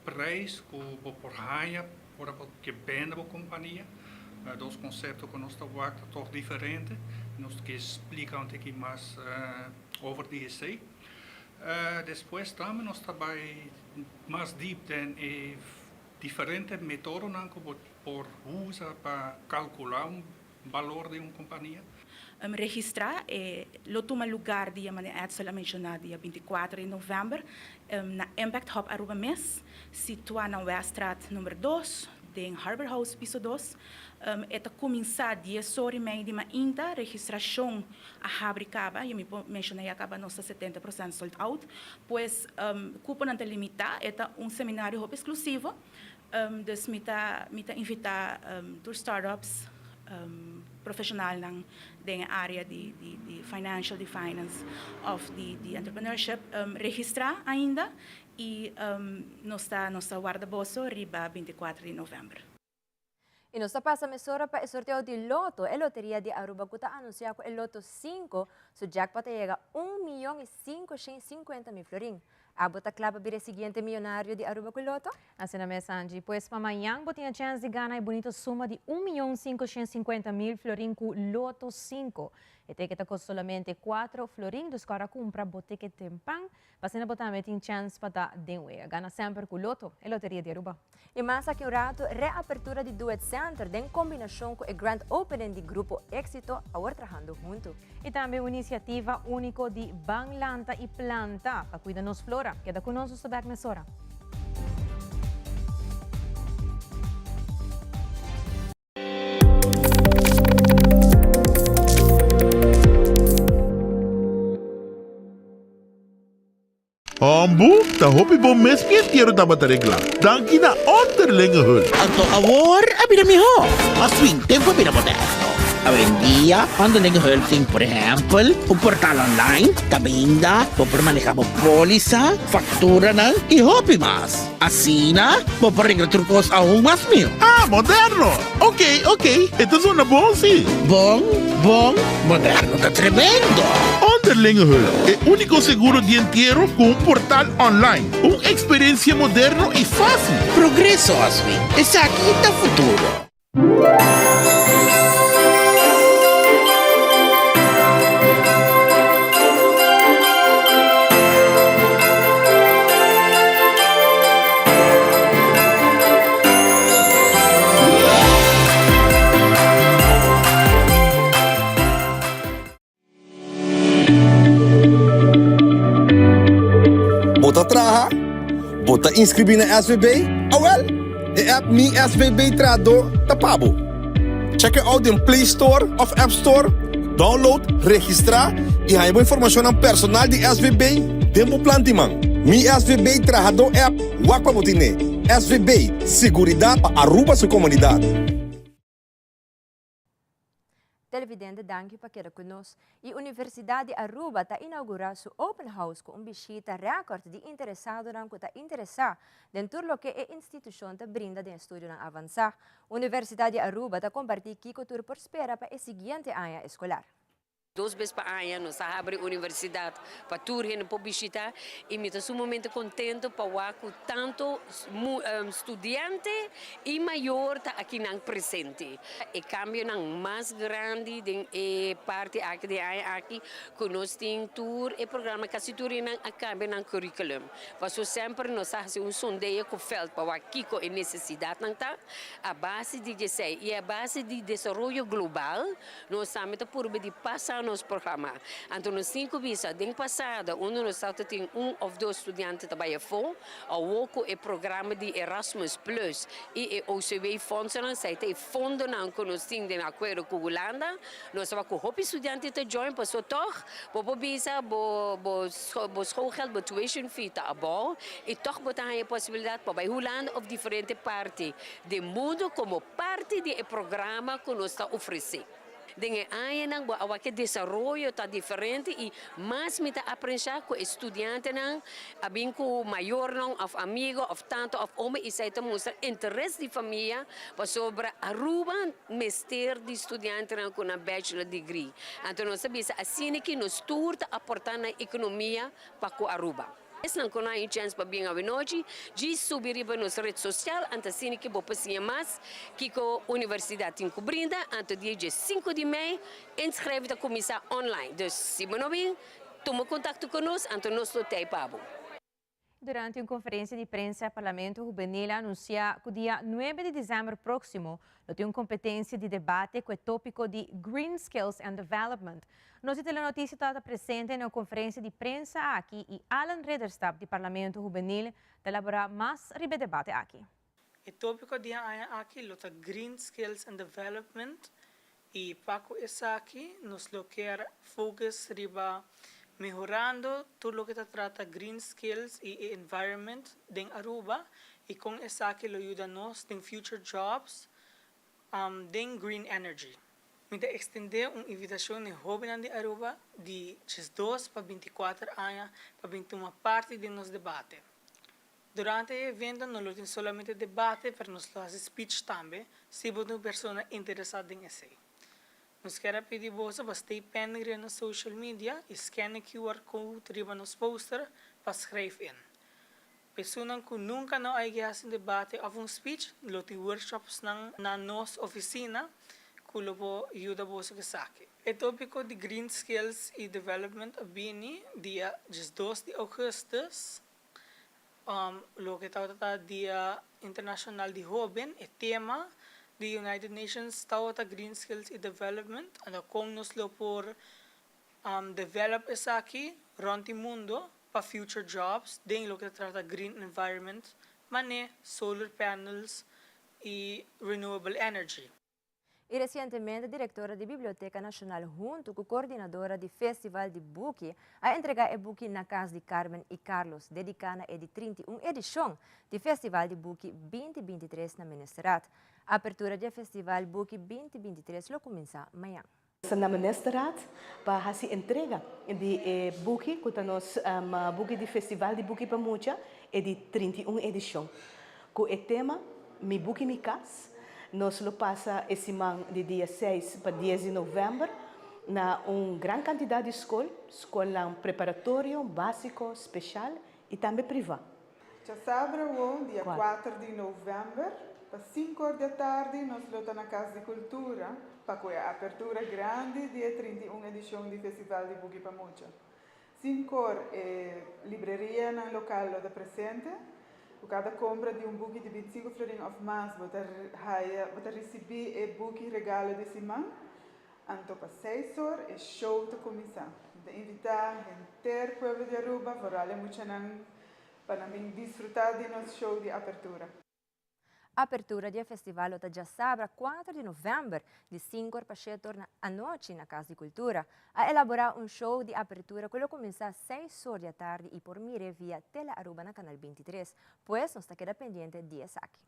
preço que por ganha, por que vende a companhia. Dois conceitos que nós estamos toch diferentes. Nós que explicar um pouco mais over DSC. Depois também nós estamos mais deep em diferentes métodos por usar para calcular valor de uma companhia. Registrar lo toma lugar dia maneira só mencionar dia 24 de novembro na Impact Hub Aruba MES, situado na Weststraat número 2, em Harbour House piso 2. Eta começar dia sobre meio de uma inta registração a abricaba, eu me mencionei acaba nossa 70% sold out, pois cupo não limita, eta seminário exclusivo, dus mita invitar startups profissional na área de finance of the entrepreneurship registrar ainda e nossa guarda-bolso riba 24 de novembro. E nós passamos para o sorteio de loto. A loteria de Aruba que está anunciado com o loto 5, o jackpot chega a 1.550.000 florin. A bota clava para o seguinte milionário de Aruba com o loto? Assim na mesa, Angie. Pois amanhã botinha chance de ganhar a bonita suma de 1.550.000 florin com o loto 5. E tem que estar com somente 4 florin, dos caras compra boteque tempang, para botar metin chance para dar denwe. Gana sempre com o loto, a loteria de Aruba. E mais aqui um rato, reapertura de Duet Center, em combinação com o Grand Opening de Grupo Éxito, agora trabalhando junto. E também uma iniciativa única de Banglanta e Planta, para cuidar nos flora. Queda conosco esta back mesora. Ambu, ta hopi bom mes pietiero tabat regla. Dan kina onderlinge hul. Anto awor, abira mi ho. Aswing tempo abira moderno. Avendia, onderlinge hul sing por ejemplo, un portal online, kabinda, po permanejamos póliza, factura nan, y hopi mas. Asina, po perregla trucos aún más mil. Ah, moderno. Ok. Esto suena bom, sí. Bom, moderno, está tremendo. Onderlingenhul, el único seguro de entierro con un portal online. Una experiencia moderno y fácil. Progreso, Aswin. Es aquí el futuro. Bota traha, bota inscrever na SVB, de app Mi SVB Trado, tapabo. Check it out in Play Store of App Store, download, registrar E há informação personal de SVB, tempo plantiman. Mi SVB trajado app, wakwa botine. SVB, seguridade para Aruba sua comunidade. Televidente, danke para quedar conosco. E Universidade de Aruba está inaugurando seu open house com visita recorde de interessado que está interessado dentro do que a instituição está brinda de estudo avançado. Universidade de Aruba está compartilhando Kiko Tour por espera para a seguinte ano escolar. 2 vezes por ano, nós abrimos a universidade para tour e para visitar. E me estou sumamente contente para que tanto estudante e maior está aqui presente. E cambio mais grande de parte aqui de aqui que nós temos tour e programa que se tour a cambio no currículo. Porque sempre nós fazemos sondeio com o feld para que a necessidade está a base de dizer e a base de desenvolvimento global nós estamos por de passar nos programa. Então, nos 5 meses, no passado, nós temos 1 ou 2 estudantes trabalhando fora, o programa de Erasmus Plus e o OCW Fonds, tem fundo que nós temos de acordo com a Holanda, nós vamos com os estudantes que join, para só toch, para visa, para schoolgeld, para tuition fee, tá bom, e toch botar a possibilidade para a Holanda ou diferentes partes do mundo como parte do programa que nós estamos oferecendo. Dengan ayah nang bawa ke desenvolvimento está diferente e mais me está aprender com estudante nang abin com maior nang of amigo of tanto of homem e sai mostrar interesse de família para sobre Aruba mestre de estudante nang com a bachelor degree. Então nós sabemos assim que nos turta aportar na economia para com Aruba. Se não tem chance para vir à noite, de subir para nossa rede social, antes assim que vou passar mais, que a universidade tem cobrindo, antes dia 5 de maio, inscreve a comissão online. Então, se não vem, toma contato conosco, antes nós não temos pabo. Durante uma conferência de prensa, o Parlamento Juvenil anuncia que o dia 9 de dezembro próximo tem uma competência de debate com o tópico de Green Skills and Development. Nós temos a notícia está presente na conferência de prensa aqui e Alan Rederstab do Parlamento Juvenil elaborar mais sobre o debate aqui. O tópico de aqui é Green Skills and Development e para isso aqui nós queremos focar riba mejorando tudo o que trata green skills e environment em Aruba e com isso aqui lo ajuda nós em future jobs em green energy. Me extender uma invitação de jovens de Aruba de 12 para 24 anos para tomar parte de nosso debate. Durante o evento não temos somente debate, mas nós fazemos speech também, se você é uma pessoa interessada em isso. Nós queremos pedir você para stay pending nas social media e scanne QR code riba nos poster para escrever in. Pessoas que nunca não haja debate ou speech, lo tem workshops na nossa oficina que lo ajuda você a aqui. O tópico de Green Skills e Development abini dia 2 de agosto, lo que está dia internacional de jovem, o tema the United Nations está Green Skills e Development, and com nos lo por develop essa aqui, rond o mundo, para future jobs, den lo que trata green environment, mané, solar panels e renewable energy. E recentemente, a diretora da Biblioteca Nacional, junto com a coordenadora do Festival de Buki, a entregar o Buki na casa de Carmen e Carlos, dedicada à 31 edição do Festival de Buki 2023 na Ministerat. A abertura do Festival Buki 2023 lo começa amanhã. Na Ministerat, para fazer entrega de Buki, que nós Buki do Festival de Buki Pamucha, é de 31 edição. Com o tema Mi Buki Mi Casa, nós lo passa esse mês de dia 6 para 10 de novembro na uma grande quantidade de escola preparatório, básico, especial e também privado. Já sabe, dia 4 de novembro, às 5 horas da tarde, nós estamos na Casa de Cultura para a abertura grande da 31 edição do Festival de Buki Pamucha. 5 horas é livraria no local da presente. Cada compra de book de 25 florin of mais, você receber o book regalo de semana. Então, para 6 horas, é show de comissão. De invitar o inteiro povo de Aruba, para muito para desfrutar de nosso show de abertura. apertura do festival da já sabra 4 de novembro, de 5 para 7 à noite na Casa de Cultura, a elaborar show de apertura que vai começar às 6 horas da tarde e por mire via Tele Aruba na Canal 23, pois nós está queda pendente de aqui.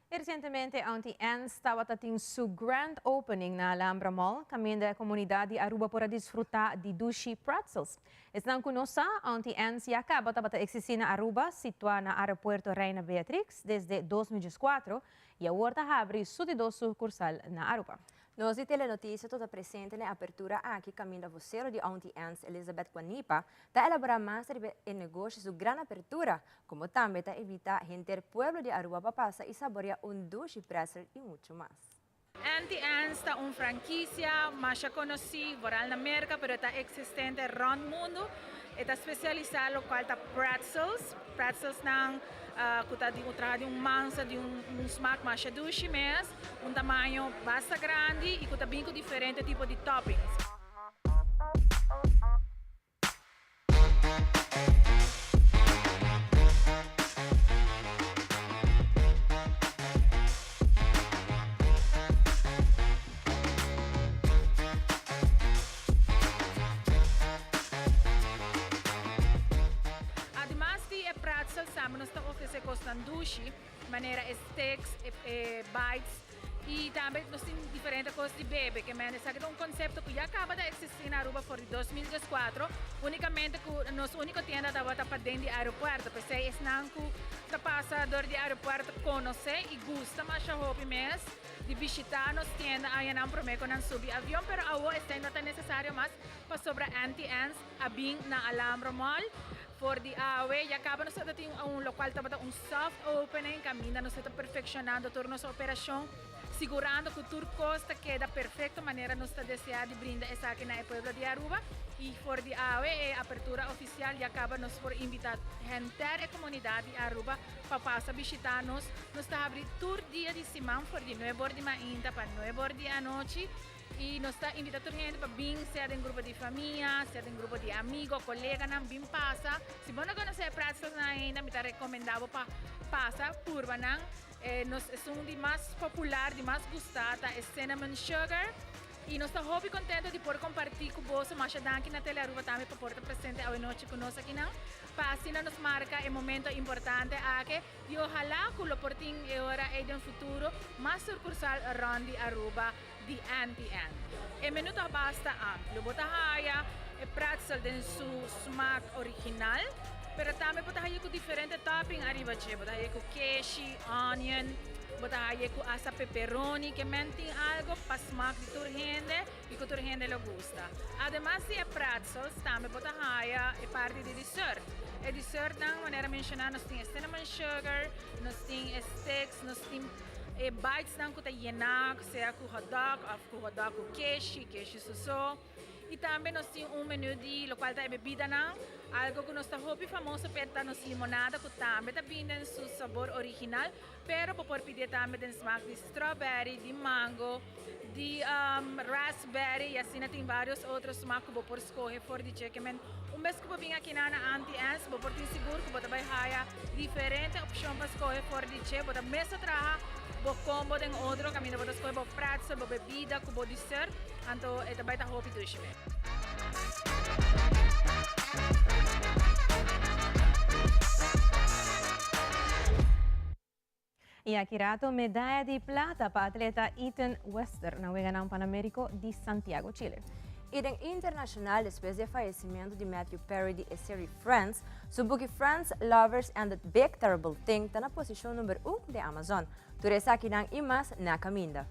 Recentemente, Auntie Anne estava tendo seu grand opening na Alhambra Mall, caminho da comunidade Aruba para desfrutar de sushi pretzels. Estão conosco, Auntie Anne se acaba de existir na Aruba, situada no aeroporto Reina Beatrix, desde 2004, e agora abre sua sucursal na Aruba. Nós de Telenotícia toda presente na apertura aqui caminho da vocero de Auntie Anne's Elizabeth Guanipa, está elaborar mais de negócios de grande apertura, como também está evitar gente pueblo de Aruba para passar e saborear sushi pretzel e muito mais. Auntie Anne's está uma franquicia mais conhecida fora na América, mas está existente around o mundo. Está especializado qual está pretzels não kuta di utra de massa de smack mais doce mesmo, tamanho bastante grande e kuta bem com diferente tipo de toppings. Nós estamos oferecendo sanduíche, maneira steaks, bites e também nós temos diferentes coisas de bebê, que é um conceito que já acaba de existir na Aruba por 2004, unicamente que nossa única tienda estava para dentro do aeroporto, porque é não que o passador do aeroporto conhece e gosta, mas a hobby mesmo de visitar nossa tienda, aí não promete que não subir avião, mas agora não é necessário mais para sobre Auntie Anne's, a bem na Alhambra Mall. For the AOE, já acaba nós ter local um soft opening, caminha nós está perfeccionando toda nossa operação, segurando que tudo costa queda perfeita maneira nós está desejando de brindar essa aqui na Pueblo de Aruba e for the AOE, a apertura oficial, já acaba nós por invitar gente da comunidade de Aruba para passar a visitar nós está abrindo todo dia de semana, for de 9 horas de manhã para 9 horas da noite. E nós estamos invitando gente para vir, seja em grupo de família, seja em grupo de amigos, colegas, não vir passa. Se você não conhece pretzels ainda, me recomendava para passar por não. Nós somos de mais popular, de mais gostada, é cinnamon sugar. E nós estamos muito contentes de poder compartilhar com você, mas aqui na Tele Aruba também para poder presente a noite conosco aqui não. Para assim nos marca um momento importante aqui e ojalá que o portinho agora e no futuro mais sucursal around de Aruba de Auntie Anne. Minuto basta amplo, botahaya e pretzel den su smack original, pero também botahaya com diferente topping arriba che, botahaya com queijo, onion, botahaya com asa pepperoni, que mentem algo para smack de turgente e que turgente lo gusta. Además de pretzels, também botahaya e parte de dessert. E dessert não, maneira mencionar, nós temos cinnamon sugar, nós temos steaks, nós temos bites não que llenar, seja com hot dog com queijo suso. E também nós temos menu de local da bebida não, algo que nós está muito famoso para nós limonada que também está vindo em seu sabor original, pero por pedir também tem smack de strawberry, de mango, de raspberry e assim tem vários outros smack que por escolher for de checkman. Vez que vim aqui na Auntie Anne's, vou por ti seguro que você vai ter diferentes opções para escolher for de check, você mesmo traga o combo tem outro caminho, você escolhe o pretzel, a bebida, o dessert, então é também tá hopi doce mesmo. E aqui rato, medalha de plata para atleta Ethan Wester na Weganão Panamérico de Santiago, Chile. E no internacional, depois do falecimento de Matthew Perry de série Friends, subuki Friends, Lovers and the Big Terrible Thing está na posição número 1 de Amazon. Turesa aqui ng imas na kaminda.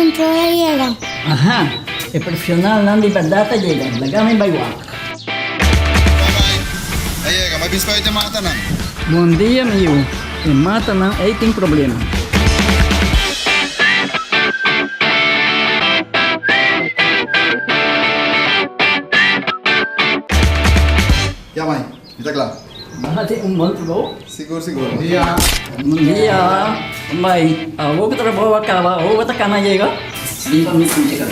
controla llega. Aha, e profissional nan di berdata llega, lagami baywak. Ayega, may bispa ito mata na. Bom dia, meu. E mata nan aí tem problema. Ya, mãe, está claro. Mate bom trabalho? Seguro, seguro. Bom dia. Bom dia. Mãe, vou que trabalho acaba, vou que tá na llega. Viva mi llega.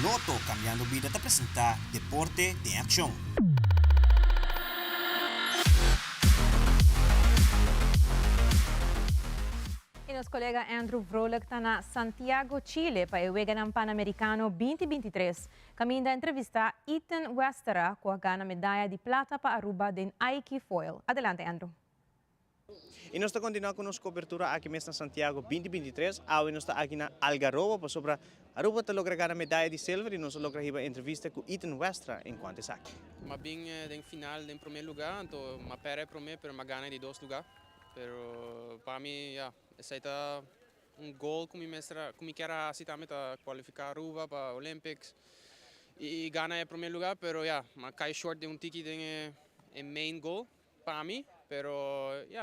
Loto Cambiando Vida te presenta Deporte de Acción. E nosso colega Andrew Vrolijk está na Santiago, Chile, para o Wegan Pan-Americano 2023. Caminho a entrevistar Ethan Westera, que ganha medalha de prata para Aruba em Aiki Foil. Adelante, Andrew. E nós estamos continuando com nossa cobertura aqui mesmo na Santiago 2023. Nós estamos aqui na Algarrobo para sobre Aruba te logra ganhar medalha de silver e nós logra uma entrevista com Ethan Westera enquanto está aqui. Mas bem em final em primeiro lugar, então mas perde para mim, mas ganha de dois lugares. Pero para mim, esse é gol que me quer assim também para qualificar Aruba para Olympics e ganhar em primeiro lugar, pero mas cai short de ticket em main goal para mim, pero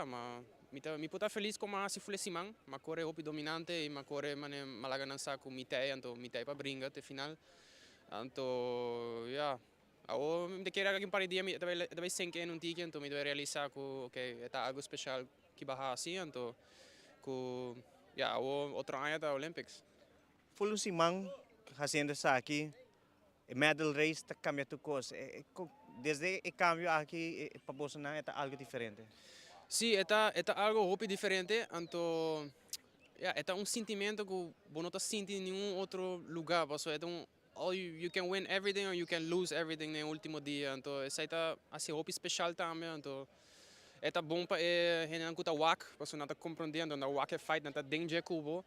mas me puta feliz como assim foi semana, mas corre hopi dominante e mas corre malaga não saco mitei, então mitei para brincar até final, então eu me quero aqui para dia deve sentir em ticket, então me deve realizar que ok é algo especial que barra assim, então que outro ano da Olympics. Foi semana fazendo isso aqui, medal race tá cambia tu coisa, desde o cambio aqui para Bolsonaro é algo diferente. Sim, é algo diferente, então é sentimento que você não sente em nenhum outro lugar, porque you can win everything or you can lose everything no último dia, então essa é assim especial também, então é bom para gente que tá WAC, porque não está compreendendo, na WAC é fight, não está dentro de cubo,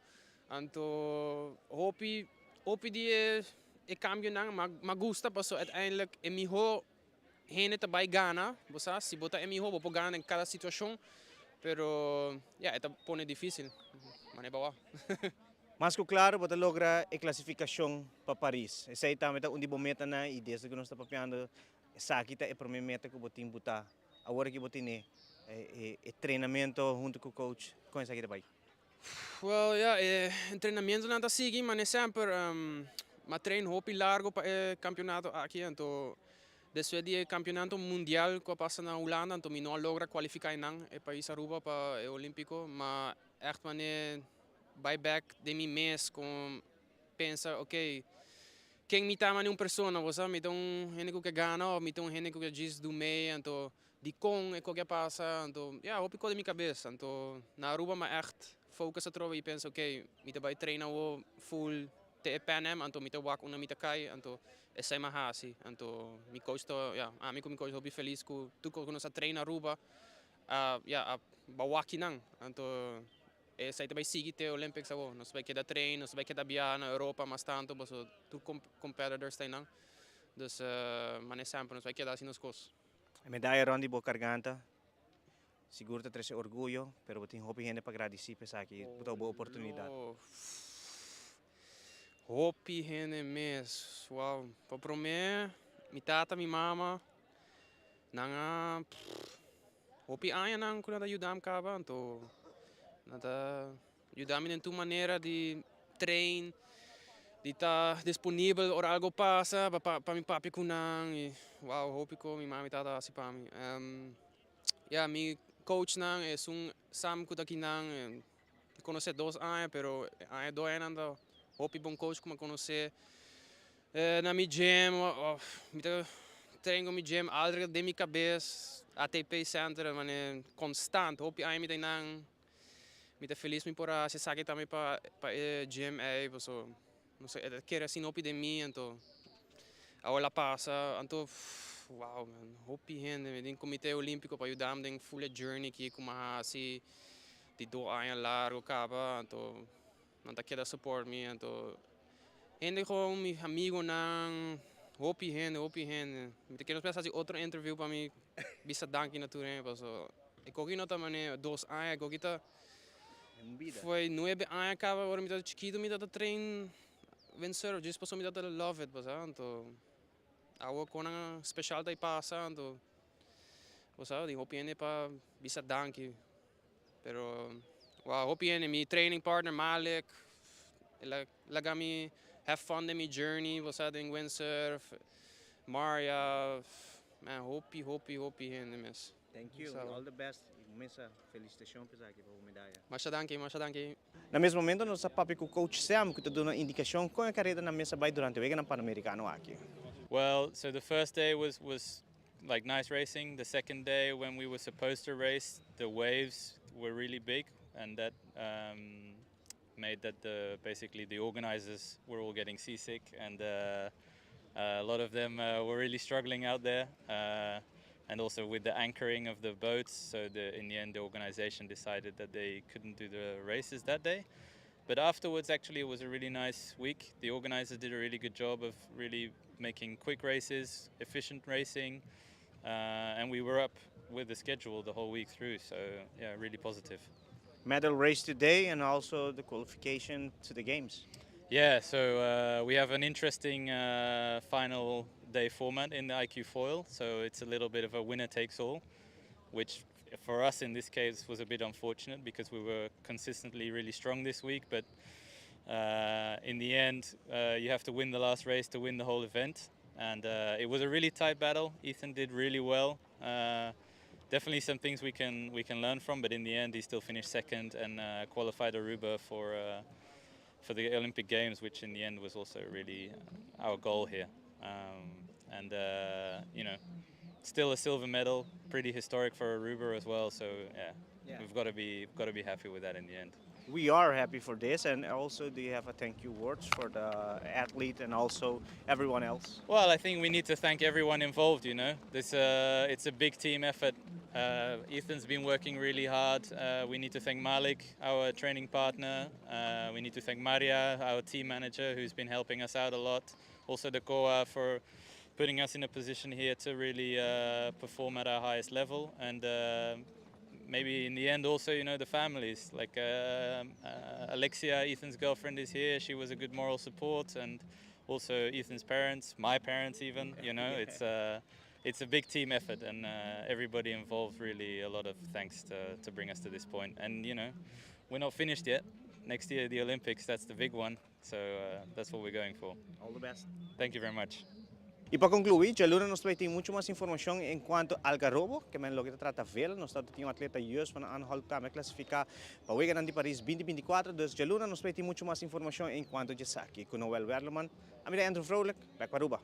então hope dia é cambio não, mas gosta, porque uiteindelijk é melhor gente também ganha, você se botar é melhor, você ganha em cada situação, pero é põe difícil, mas é bom. Mas claro, você logra a classificação para Paris. Esse aí também é onde você meta na e desde que nós estamos papando, essa aqui é a primeira meta que você tem que botar. Agora que você tem treinamento junto com o coach, como é que vai? Well, treinamento não está seguindo, mas é sempre mas treino hopi largo para o campeonato aqui, então depois do campeonato mundial que passa na Holanda, então me não logra qualificar não o país Aruba para o Olímpico, mas echt maneira buyback de mim mês com pensa ok quem me tá uma pessoa você me dá gente que ganha me dá gente que diz do meio então de com é que passa então hope de minha cabeça então na Aruba mas echt focus a trova e pensa ok me tá vai treinar o full te panem então me tá walk uma me tá cai então essa é mais assim então me coach amigo me coach hope feliz que tu que nós treina Aruba a walk não então essa aí também sigue te Olympics agora, nós vai quedar treino, nós vai quedar viajar na Europa mais tanto, mas tu competidores têm não, mas é sempre nós vai quedar assim nas coisas. A medalha Rondi boa garganta, seguro te traz orgulho, pero eu tenho hope gente para agradecer por aqui, por a boa oportunidade. Hope gente mesmo, uau, para mim, minha tata, minha mama, não, hope ainda não quando ajudam cava, então nada ajudar-me em tua maneira de treino, de estar disponível ou algo passa para mim papi com não e uau hope que minha mãe está assim para mim meu coach não é Sam que aqui não conhece 2 anos pero há 2 anos hope bom coach como conhecer na minha gym treino minha gym algo de minha cabeça ATP Center mas é constante hope aí me tem não me feliz por se sair também para GMA, porque não sei, quer assim hopi de mim, então agora passa, então wow, man, hopi gente, tem comitê olímpico para ajudar em full journey que como assim de 2 anos largo acaba, então não tá querendo support me, então gente com meu amigo não hopi hen. Ik ken nog best outro interview para mim, bisa danki natuurlijk, paso. Ik ook niet dat mané 2 anos, ik ook niet. Foi 9 anos acaba, agora me dat chiquito, me dat train windsurf, just paso me dat love it, paso. Então, awo kona special day passa, então, paso, die hopi hen pa bisa danki. Pero, wow, hopi hen, mi training partner Malik, lagami have fun in my journey, paso in windsurf, Maria, man, hopi hen mes. Thank you, all the best. Mesa felicitação para aqui para a medalha. Masha danki. Na mesmo momento nós estamos com o coach Sam que está dando uma indicação como a carreira na mesa vai durante o weekend no Pan-Americano aqui. Well, so the first day was like nice racing. The second day when we were supposed to race, the waves were really big, and that made that basically the organizers were all getting seasick, and a lot of them were really struggling out there. And also with the anchoring of the boats, so in the end the organization decided that they couldn't do the races that day. But afterwards, actually, it was a really nice week. The organizers did a really good job of really making quick races, efficient racing, and we were up with the schedule the whole week through, so yeah, really positive. Medal race today and also the qualification to the games. Yeah, so we have an interesting final day format in the IQ foil, so it's a little bit of a winner takes all, which for us in this case was a bit unfortunate because we were consistently really strong this week, but in the end you have to win the last race to win the whole event, and it was a really tight battle. Ethan did really well. Definitely some things we can learn from, but in the end he still finished second and qualified Aruba for the Olympic Games, which in the end was also really our goal here. And you know, still a silver medal, pretty historic for Aruba as well. So yeah. We've got to be happy with that in the end. We are happy for this, and also do you have a thank you words for the athlete and also everyone else? Well, I think we need to thank everyone involved. You know, it's a big team effort. Ethan's been working really hard. We need to thank Malik, our training partner. We need to thank Maria, our team manager, who's been helping us out a lot. Also the COA for putting us in a position here to really perform at our highest level, and maybe in the end also, you know, the families, like Alexia, Ethan's girlfriend, is here. She was a good moral support, and also Ethan's parents, my parents even, you know. It's a big team effort, and everybody involved, really a lot of thanks to bring us to this point. And you know, we're not finished yet. Next year the Olympics, that's the big one, so that's what we're going for. All the best. Thank you very much. Y para concluir, ya lunes nos trae mucho más información en cuanto al garrobo, que men lo que trata veel, nos staat een atleta juist van aanhoud te classificar para weekend de Paris 2024, dus ya lunes nos trae mucho más información en cuanto a Jessaki. Con Noel Werleman, a mim é Andrew Vrolijk, back para Aruba.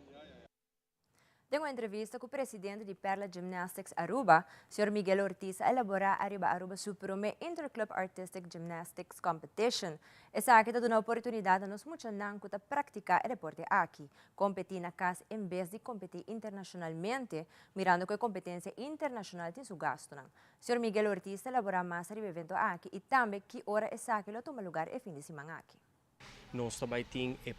Tengo uma entrevista com o presidente de Perla Gymnastics Aruba, Sr. Miguel Ortiz, a elaborar Aruba Supreme Interclub Artistic Gymnastics Competition. Essa aqui dá uma oportunidade a nós muitos para praticar o deporte aqui, competir na casa em vez de competir internacionalmente, mirando que a competência internacional tem seu gasto. Sr. Miguel Ortiz elabora mais o evento aqui e também que hora essa aqui toma lugar e fim de semana aqui. Nós também temos a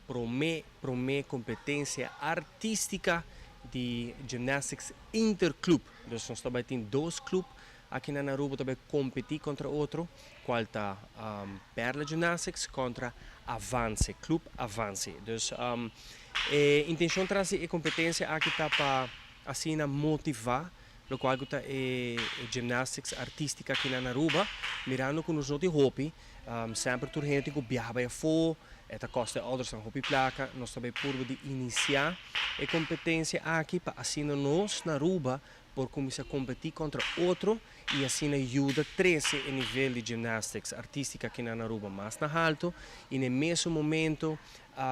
prome competência artística de Gymnastics Interclub. Dus nós também temos 2 clubes aqui na Aruba também competir contra outro, qual está Perla Gymnastics contra Avance, Club Avance. Dus a intenção trazer a competência aqui está para assim motivar lo qual está gymnastics artística aqui na Aruba, mirando com os nossos hobby, sempre turhente com viajar fora. Het kost ouders een hobby placa, nós também purbo de iniciar a competência aqui para assim nós na Aruba por começar a competir contra outro e assim ajuda 13 em nível de gymnastics artística aqui na Aruba mais na alto e no mesmo momento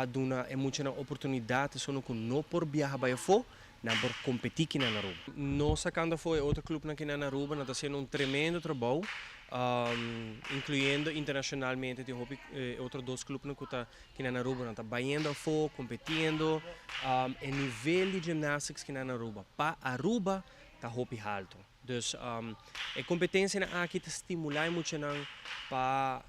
duna é muita oportunidade só não por viajar para fora, não por competir aqui na Aruba. Nós sacando foi outro clube aqui na Aruba, nós fazendo tremendo trabalho. Incluindo internacionalmente tem outros 2 clubes que estão aqui na Aruba, estão banhando fora, competindo em nível de gymnastics aqui na Aruba. Para Aruba está hobby alto. Dus a competência aqui está estimular muito para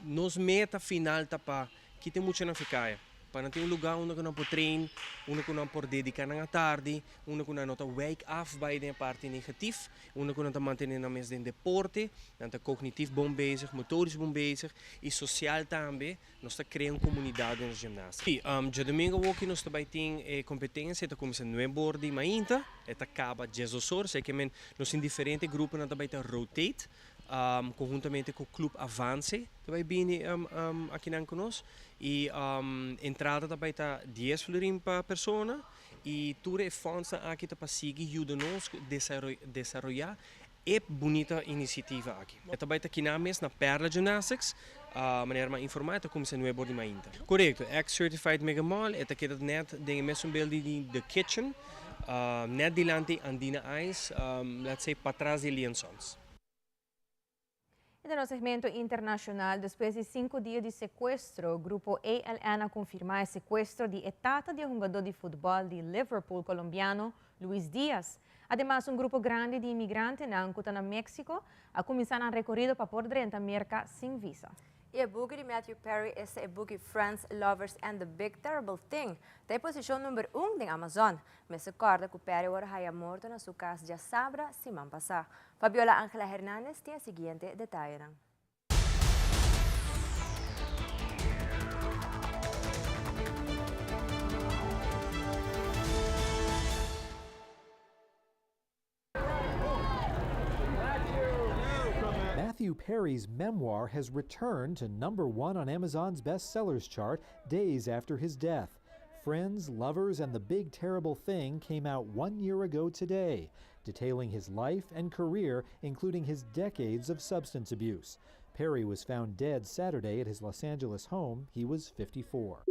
nos meta final tá para que tem muito na ficar. para ter lugar onde nós podemos treinar, onde nós podemos dedicar na tarde, onde nós não wake af bij de parte negatief, onde nós manter na mesa de deporte, dan cognitief bom bezig, motorisch bom bezig e social também, nós criamos comunidade na ginástica. De domingo aqui nós também tem competência, tá começando no bordi mainta, acaba Jesus, sei que nós em diferentes grupos nós também rotate. Conjuntamente com o Clube Avance, também bem aqui conosco. E entrada também está 10 florim para pessoa. E tudo é fonte aqui para seguir e ajudar-nos a desenvolver a bonita iniciativa aqui. Também está aqui na mesa, na Perla Gymnastics, maneira mais informada, como se não é bordo ainda. Correto, ex-certified mega mall, é aqui net, tem mesmo um building de kitchen, net dilante Andina Ice, let's say, para trás de Liansons. E no segmento internacional, depois de 5 dias de sequestro, o grupo ALN confirmou o sequestro de etapa de jogador de futebol de Liverpool colombiano, Luis Díaz. Además, um grupo grande de imigrantes na México a começar um recorrido para poder entrar na América sem visa. E o book de Matthew Perry é o book Friends, Lovers and the Big Terrible Thing. Tem posição número 1 em Amazon. Mas recorda que Perry foi morto na sua casa de Sabra, semana passada. Fabiola Ángela Hernández tem o seguinte detalhe. Matthew Perry's memoir has returned to #1 on Amazon's bestsellers chart days after his death. Friends, Lovers, and the Big Terrible Thing came out 1 year ago today, detailing his life and career, including his decades of substance abuse. Perry was found dead Saturday at his Los Angeles home. He was 54.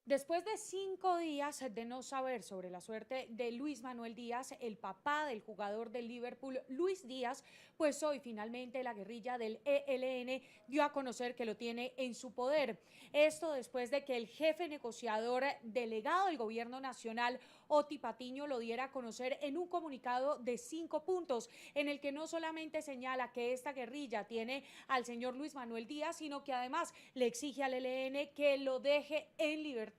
Después de 5 días de no saber sobre la suerte de Luis Manuel Díaz, el papá del jugador del Liverpool, Luis Díaz, pues hoy finalmente la guerrilla del ELN dio a conocer que lo tiene en su poder. Esto después de que el jefe negociador delegado del gobierno nacional, Oti Patiño, lo diera a conocer en un comunicado de 5 puntos, en el que no solamente señala que esta guerrilla tiene al señor Luis Manuel Díaz, sino que además le exige al ELN que lo deje en libertad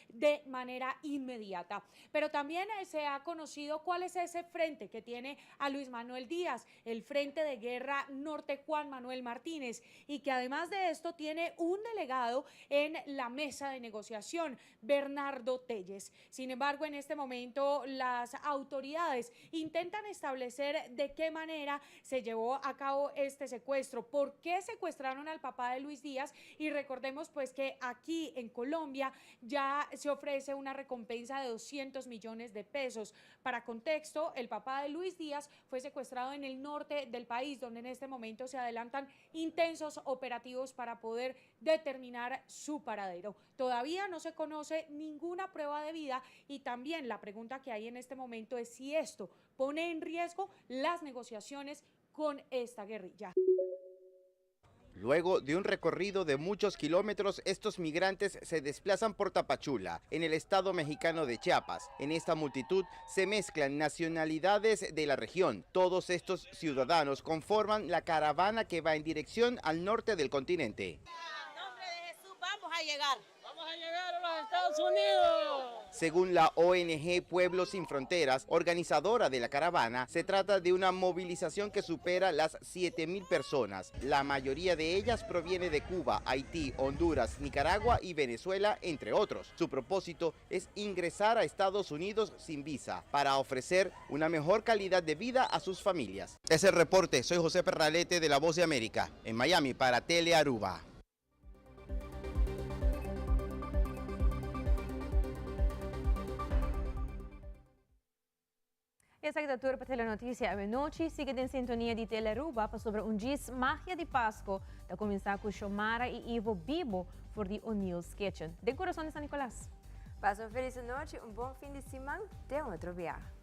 de manera inmediata. Pero también se ha conocido cuál es ese frente que tiene a Luis Manuel Díaz, el Frente de Guerra Norte Juan Manuel Martínez, y que además de esto tiene un delegado en la mesa de negociación, Bernardo Telles. Sin embargo, en este momento las autoridades intentan establecer de qué manera se llevó a cabo este secuestro, por qué secuestraron al papá de Luis Díaz, y recordemos pues que aquí en Colombia ya se ofrece una recompensa de 200 millones de pesos. Para contexto, el papá de Luis Díaz fue secuestrado en el norte del país, donde en este momento se adelantan intensos operativos para poder determinar su paradero. Todavía no se conoce ninguna prueba de vida, y también la pregunta que hay en este momento es si esto pone en riesgo las negociaciones con esta guerrilla. Luego de un recorrido de muchos kilómetros, estos migrantes se desplazan por Tapachula, en el estado mexicano de Chiapas. En esta multitud se mezclan nacionalidades de la región. Todos estos ciudadanos conforman la caravana que va en dirección al norte del continente. En nombre de Jesús vamos a llegar. Vamos a llegar a los Estados Unidos. Según la ONG Pueblos Sin Fronteras, organizadora de la caravana, se trata de una movilización que supera las 7,000 personas. La mayoría de ellas proviene de Cuba, Haití, Honduras, Nicaragua y Venezuela, entre otros. Su propósito es ingresar a Estados Unidos sin visa para ofrecer una mejor calidad de vida a sus familias. Es el reporte. Soy José Perralete de La Voz de América, en Miami para Tele Aruba. Essa é a tour para a Telenotícia à noite. Siga em sintonia de Telearuba para sobre dias magia de Páscoa. Da começar com Xomara e Ivo Bibo for the O'Neill's Kitchen. De coração de São Nicolás. Passa uma feliz noite, um bom fim de semana. Até um outro viagem.